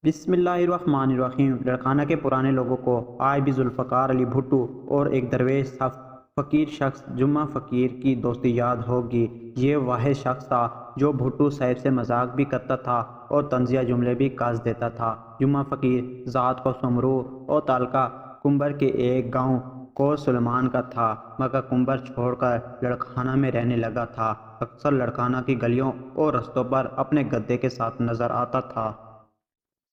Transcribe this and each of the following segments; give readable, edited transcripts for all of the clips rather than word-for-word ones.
بسم اللہ الرحمن الرحیم۔ لڑکانہ کے پرانے لوگوں کو آج بھی ذوالفقار علی بھٹو اور ایک درویش فقیر شخص جمعہ فقیر کی دوستی یاد ہوگی۔ یہ واحد شخص تھا جو بھٹو صاحب سے مذاق بھی کرتا تھا اور طنزیہ جملے بھی کس دیتا تھا۔ جمعہ فقیر ذات کو سمرو اور تعلقہ کنبر کے ایک گاؤں کو سلیمان کا تھا، مگر کنبر چھوڑ کر لڑکانہ میں رہنے لگا تھا۔ اکثر لڑکانہ کی گلیوں اور رستوں پر اپنے گدھے کے ساتھ نظر آتا تھا۔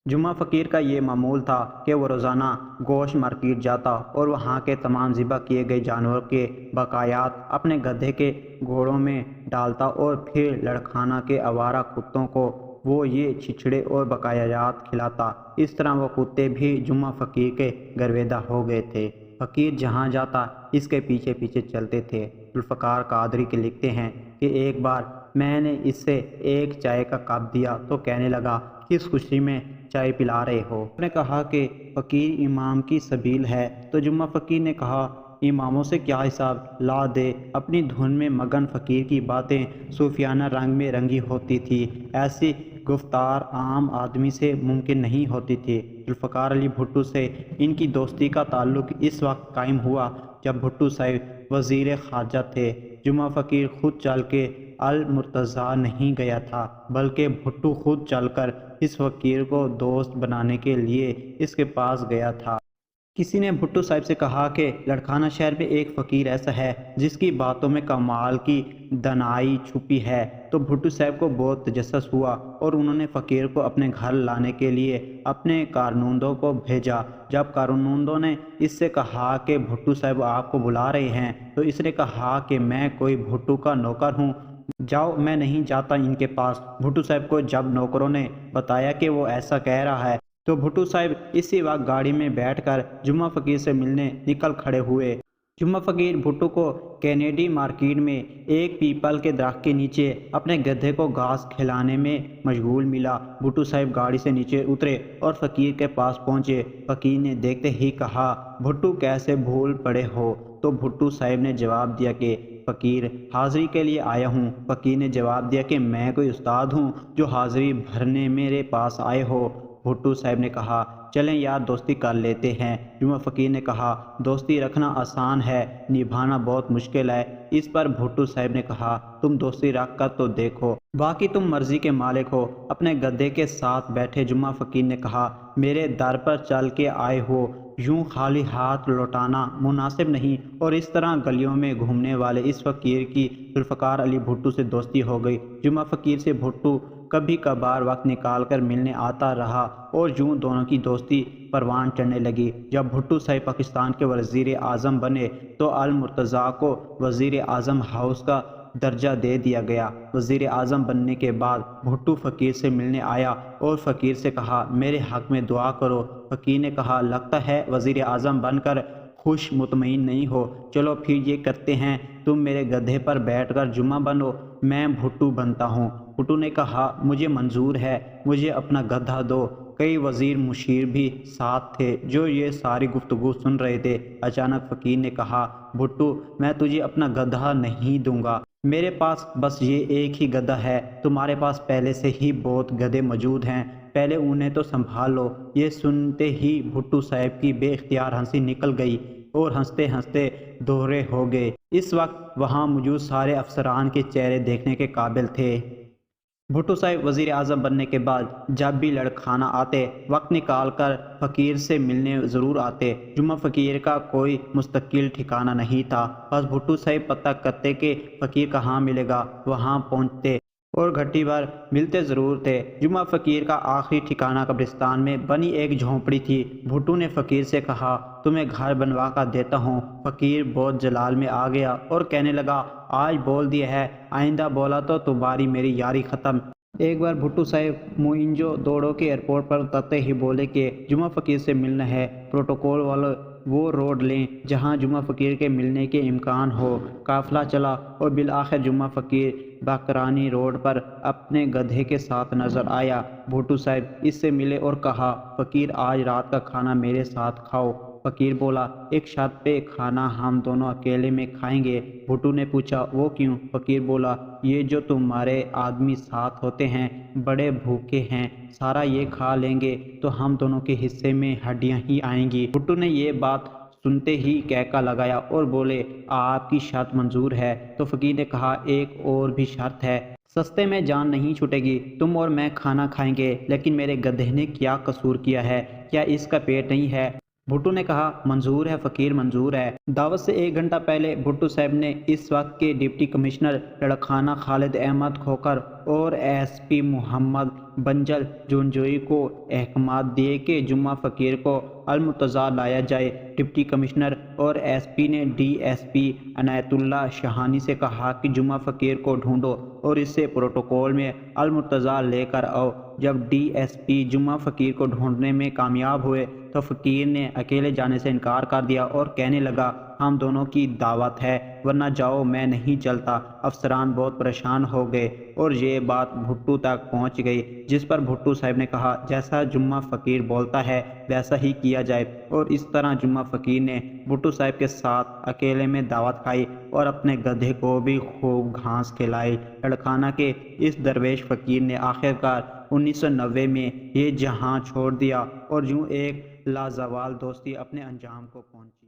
جمعہ فقیر کا یہ معمول تھا کہ وہ روزانہ گوشت مارکیٹ جاتا اور وہاں کے تمام ذبح کیے گئے جانوروں کے بقایات اپنے گدھے کے گھوڑوں میں ڈالتا اور پھر لڑکانہ کے آوارہ کتوں کو وہ یہ چھچھڑے اور بقایات کھلاتا۔ اس طرح وہ کتے بھی جمعہ فقیر کے گرویدہ ہو گئے تھے۔ فقیر جہاں جاتا اس کے پیچھے پیچھے چلتے تھے۔ ذوالفقار قادری کے لکھتے ہیں کہ ایک بار میں نے اس سے ایک چائے کا کپ دیا تو کہنے لگا، کس خوشی میں چائے پلا رہے ہو؟ میں نے کہا کہ فقیر امام کی سبیل ہے، تو جمعہ فقیر نے کہا، اماموں سے کیا حساب؟ لا دے۔ اپنی دھن میں مگن فقیر کی باتیں صوفیانہ رنگ میں رنگی ہوتی تھی۔ ایسی گفتار عام آدمی سے ممکن نہیں ہوتی تھی۔ ذوالفقار علی بھٹو سے ان کی دوستی کا تعلق اس وقت قائم ہوا جب بھٹو صاحب وزیر خارجہ تھے۔ جمعہ فقیر خود چل کے المرتضیٰ نہیں گیا تھا، بلکہ بھٹو خود چل کر اس فقیر کو دوست بنانے کے لیے اس کے پاس گیا تھا۔ کسی نے بھٹو صاحب سے کہا کہ لڑکانہ شہر میں ایک فقیر ایسا ہے جس کی باتوں میں کمال کی دانائی چھپی ہے، تو بھٹو صاحب کو بہت تجسس ہوا اور انہوں نے فقیر کو اپنے گھر لانے کے لیے اپنے کارنوندوں کو بھیجا۔ جب کارنوندوں نے اس سے کہا کہ بھٹو صاحب آپ کو بلا رہے ہیں، تو اس نے کہا کہ میں کوئی بھٹو کا نوکر ہوں، جاؤ، میں نہیں جاتا ان کے پاس۔ بھٹو صاحب کو جب نوکروں نے بتایا کہ وہ ایسا کہہ رہا ہے، تو بھٹو صاحب اسی وقت گاڑی میں بیٹھ کر جمعہ فقیر سے ملنے نکل کھڑے ہوئے۔ جمعہ فقیر بھٹو کو کینیڈی مارکیٹ میں ایک پیپل کے درخت کے نیچے اپنے گدھے کو گھاس کھلانے میں مشغول ملا۔ بھٹو صاحب گاڑی سے نیچے اترے اور فقیر کے پاس پہنچے۔ فقیر نے دیکھتے ہی کہا، بھٹو کیسے بھول پڑے ہو؟ تو بھٹو صاحب نے جواب دیا کہ فقیر، حاضری کے لیے آیا ہوں۔ فقیر نے جواب دیا کہ میں کوئی استاد ہوں جو حاضری بھرنے میرے پاس آئے ہو؟ بھٹو صاحب نے کہا، چلیں یار دوستی کر لیتے ہیں۔ جمعہ فقیر نے کہا، دوستی رکھنا آسان ہے، نبھانا بہت مشکل ہے۔ اس پر بھٹو صاحب نے کہا، تم دوستی رکھ کر تو دیکھو، باقی تم مرضی کے مالک ہو۔ اپنے گدھے کے ساتھ بیٹھے جمعہ فقیر نے کہا، میرے در پر چل کے آئے ہو، یوں خالی ہاتھ لوٹانا مناسب نہیں۔ اور اس طرح گلیوں میں گھومنے والے اس فقیر کی ذوالفقار علی بھٹو سے دوستی ہو گئی۔ جمعہ فقیر سے بھٹو کبھی کبھار وقت نکال کر ملنے آتا رہا اور یوں دونوں کی دوستی پروان چڑھنے لگی۔ جب بھٹو صاحب پاکستان کے وزیر اعظم بنے تو المرتضیٰ کو وزیر اعظم ہاؤس کا درجہ دے دیا گیا۔ وزیر اعظم بننے کے بعد بھٹو فقیر سے ملنے آیا اور فقیر سے کہا، میرے حق میں دعا کرو۔ فقیر نے کہا، لگتا ہے وزیر اعظم بن کر خوش مطمئن نہیں ہو، چلو پھر یہ کرتے ہیں، تم میرے گدھے پر بیٹھ کر جمعہ بنو، میں بھٹو بنتا ہوں۔ بھٹو نے کہا، مجھے منظور ہے، مجھے اپنا گدھا دو۔ کئی وزیر مشیر بھی ساتھ تھے جو یہ ساری گفتگو سن رہے تھے۔ اچانک فقیر نے کہا، بھٹو، میں تجھے اپنا گدھا نہیں دوں گا، میرے پاس بس یہ ایک ہی گدھا ہے، تمہارے پاس پہلے سے ہی بہت گدھے موجود ہیں، پہلے انہیں تو سنبھال لو۔ یہ سنتے ہی بھٹو صاحب کی بے اختیار ہنسی نکل گئی اور ہنستے ہنستے دوہرے ہو گئے۔ اس وقت وہاں موجود سارے افسران کے چہرے دیکھنے کے قابل تھے۔ بھٹو صاحب وزیر اعظم بننے کے بعد جب بھی لڑکانہ آتے، وقت نکال کر فقیر سے ملنے ضرور آتے۔ جمعہ فقیر کا کوئی مستقل ٹھکانہ نہیں تھا، بس بھٹو صاحب پتہ کرتے کہ فقیر کہاں ملے گا، وہاں پہنچتے اور گھٹی بھر ملتے ضرور تھے۔ جمعہ فقیر کا آخری ٹھکانہ قبرستان میں بنی ایک جھونپڑی تھی۔ بھٹو نے فقیر سے کہا، تمہیں گھر بنوا کر دیتا ہوں۔ فقیر بہت جلال میں آ گیا اور کہنے لگا، آج بول دیا ہے، آئندہ بولا تو تمہاری میری یاری ختم۔ ایک بار بھٹو صاحب موئنجو دوڑو کے ایئرپورٹ پر اترتے ہی بولے کہ جمعہ فقیر سے ملنا ہے، پروٹوکول والے وہ روڈ لیں جہاں جمعہ فقیر کے ملنے کے امکان ہو۔ قافلہ چلا اور بالآخر جمعہ فقیر باقرانی روڈ پر اپنے گدھے کے ساتھ نظر آیا۔ بھٹو صاحب اس سے ملے اور کہا، فقیر، آج رات کا کھانا میرے ساتھ کھاؤ۔ فقیر بولا ایک شرط پہ کھانا ہم دونوں اکیلے میں کھائیں گے۔ بھٹو نے پوچھا وہ کیوں؟ فقیر بولا یہ جو تمہارے آدمی ساتھ ہوتے ہیں بڑے بھوکے ہیں، سارا یہ کھا لیں گے تو ہم دونوں کے حصے میں ہڈیاں ہی آئیں گی۔ بھٹو نے یہ بات سنتے ہی کہکا لگایا اور بولے آپ کی شرط منظور ہے۔ تو فقیر نے کہا ایک اور بھی شرط ہے، سستے میں جان نہیں چھوٹے گی، تم اور میں کھانا کھائیں گے لیکن میرے گدھے نے کیا قصور کیا ہے؟ کیا اس کا پیٹ نہیں ہے؟ بھٹو نے کہا منظور ہے فقیر منظور ہے۔ دعوت سے 1 گھنٹہ پہلے بھٹو صاحب نے اس وقت کے ڈپٹی کمشنر لڑکھانہ خالد احمد کھوکھر اور ایس پی محمد بنجل جونجوئی کو احکامات دیے کہ جمعہ فقیر کو المرتضیٰ لایا جائے۔ ڈپٹی کمشنر اور ایس پی نے ڈی ایس پی عنایت اللہ شاہانی سے کہا کہ جمعہ فقیر کو ڈھونڈو اور اسے پروٹوکول میں المرتضیٰ لے کر آؤ۔ جب ڈی ایس پی جمعہ فقیر کو ڈھونڈنے میں کامیاب ہوئے تو فقیر نے اکیلے جانے سے انکار کر دیا اور کہنے لگا ہم دونوں کی دعوت ہے ورنہ جاؤ میں نہیں چلتا۔ افسران بہت پریشان ہو گئے اور یہ بات بھٹو تک پہنچ گئی، جس پر بھٹو صاحب نے کہا جیسا جمعہ فقیر بولتا ہے ویسا ہی کیا جائے۔ اور اس طرح جمعہ فقیر نے بھٹو صاحب کے ساتھ اکیلے میں دعوت کھائی اور اپنے گدھے کو بھی خوب گھاس کھلائی۔ لڑکھانہ کے اس درویش فقیر نے آخرکار 1990 میں یہ جہاں چھوڑ دیا اور یوں ایک لازوال دوستی اپنے انجام کو پہنچی۔